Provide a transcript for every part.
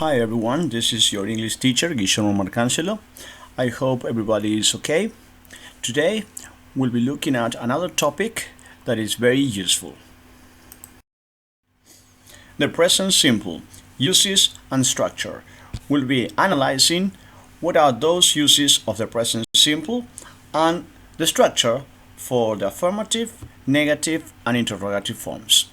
Hi everyone, this is your English teacher Guillermo Marcancelo. I hope everybody is okay. Today we'll be looking at another topic that is very useful. The present simple, uses and structure. We'll be analyzing what are those uses of the present simple and the structure for the affirmative, negative and interrogative forms.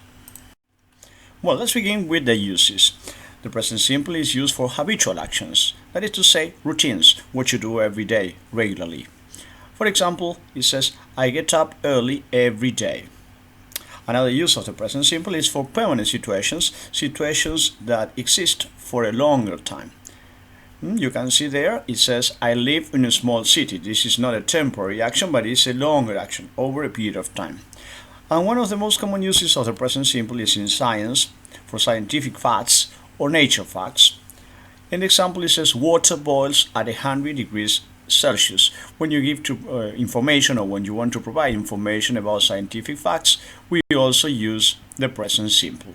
Well, let's begin with the uses. The present simple is used for habitual actions, that is to say, routines, what you do every day, regularly. For example, it says, I get up early every day. Another use of the present simple is for permanent situations, situations that exist for a longer time. You can see there, it says, I live in a small city. This is not a temporary action, but it's a longer action, over a period of time. And one of the most common uses of the present simple is in science, for scientific facts, or nature facts. In the example, it says water boils at 100 degrees Celsius. When you give information or when you want to provide information about scientific facts, we also use the present simple.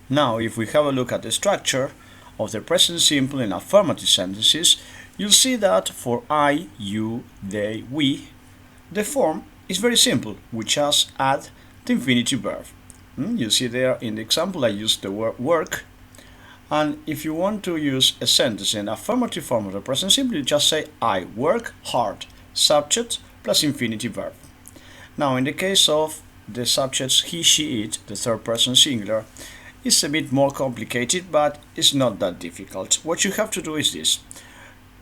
Now, if we have a look at the structure of the present simple in affirmative sentences, you'll see that for I, you, they, we, the form is very simple. We just add the infinitive verb. You see there in the example I used the word work, and if you want to use a sentence in affirmative form of the present simple, you just say I work hard, subject plus infinitive verb. Now in the case of the subjects he, she, it, the third person singular, it's a bit more complicated, but it's not that difficult. What you have to do is this: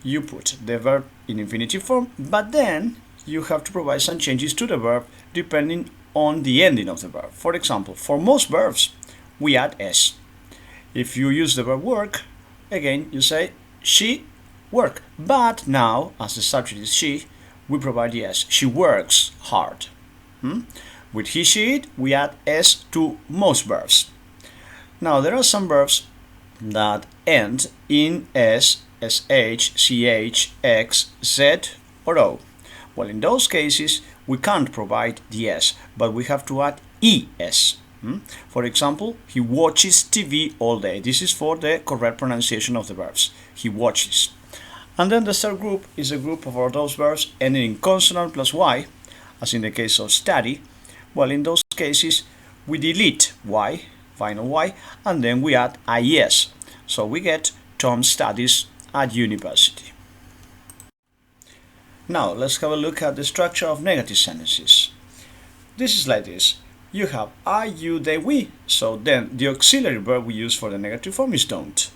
you put the verb in infinitive form, but then you have to provide some changes to the verb depending on the ending of the verb. For example, for most verbs, we add s. If you use the verb work, again, you say she work. But now, as the subject is she, we provide the s. She works hard. With he, she, it, we add s to most verbs. Now, there are some verbs that end in s, sh, ch, x, z, or o. Well, in those cases, we can't provide the s, but we have to add es. For example, he watches TV all day. This is for the correct pronunciation of the verbs. He watches. And then the third group is a group of all those verbs ending in consonant plus y, as in the case of study. Well, in those cases, we delete y, final y, and then we add ies. So we get Tom studies at university. Now, let's have a look at the structure of negative sentences. This is like this. You have I, you, they, we. So then the auxiliary verb we use for the negative form is don't.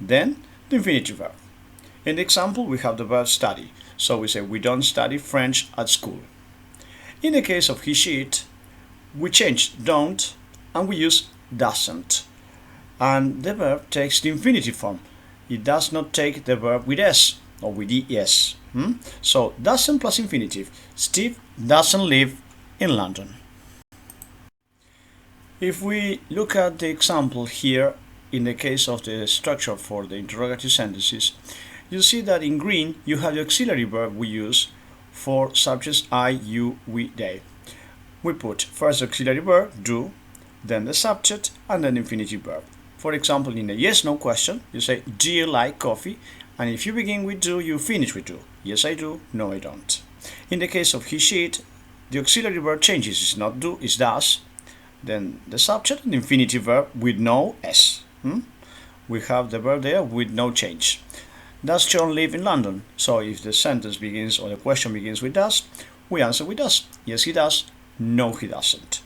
Then the infinitive verb. In the example, we have the verb study. So we say we don't study French at school. In the case of he, she, it, we change don't and we use doesn't. And the verb takes the infinitive form. It does not take the verb with s or with es. So doesn't plus infinitive. Steve doesn't live in London. If we look at the example here, in the case of the structure for the interrogative sentences, you see that in green you have the auxiliary verb we use for subjects I, you, we, they. We put first the auxiliary verb, do, then the subject, and then the infinitive verb. For example, in a yes-no question, you say, do you like coffee? And if you begin with do, you finish with do. Yes, I do. No, I don't. In the case of he, she, it, the auxiliary verb changes. It's not do, it's does. Then the subject and the infinitive verb with no s. We have the verb there with no change. Does John live in London? So if the sentence begins or the question begins with does, we answer with does. Yes, he does. No, he doesn't.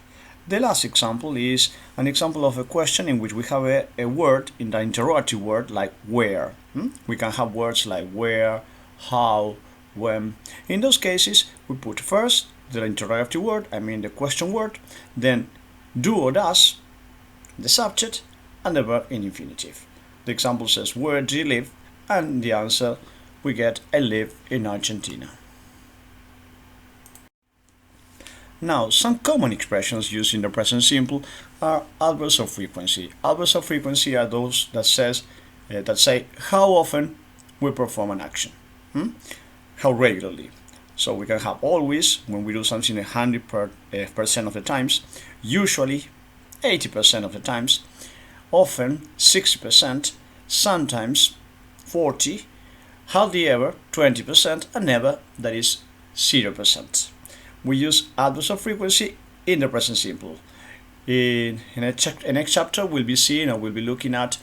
The last example is an example of a question in which we have a word in the interrogative word like where. We can have words like where, how, when. In those cases, we put first the interrogative word, the question word, then do or does, the subject, and the verb in infinitive. The example says, where do you live? And the answer, we get, I live in Argentina. Now, some common expressions used in the present simple are adverbs of frequency. Adverbs of frequency are those that say how often we perform an action, how regularly. So we can have always, when we do something 100% of the times, usually 80% of the times, often 60%, sometimes 40%, hardly ever 20%, and never, that is 0%. We use adverbs of frequency in the present simple. In the next chapter, we'll be seeing or we'll be looking at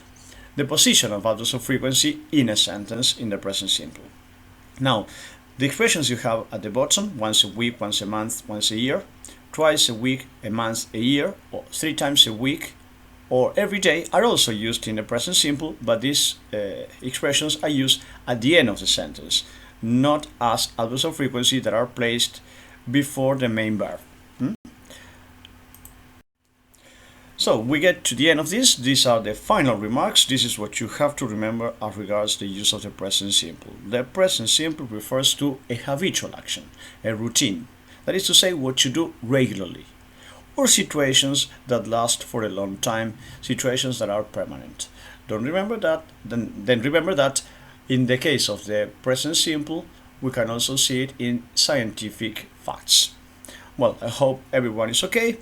the position of adverbs of frequency in a sentence in the present simple. Now, the expressions you have at the bottom, once a week, once a month, once a year, twice a week, a month, a year, or 3 times a week, or every day, are also used in the present simple, but these expressions are used at the end of the sentence, not as adverbs of frequency that are placed before the main verb. So we get to the end of this. These are the final remarks. This is what you have to remember as regards the use of the present simple. The present simple refers to a habitual action, a routine. That is to say, what you do regularly, or situations that last for a long time, situations that are permanent. Don't remember that. Then remember that in the case of the present simple, we can also see it in scientific facts. Well, I hope everyone is okay.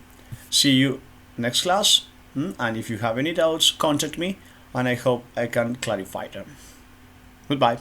See you next class, and if you have any doubts, contact me, and I hope I can clarify them. Goodbye.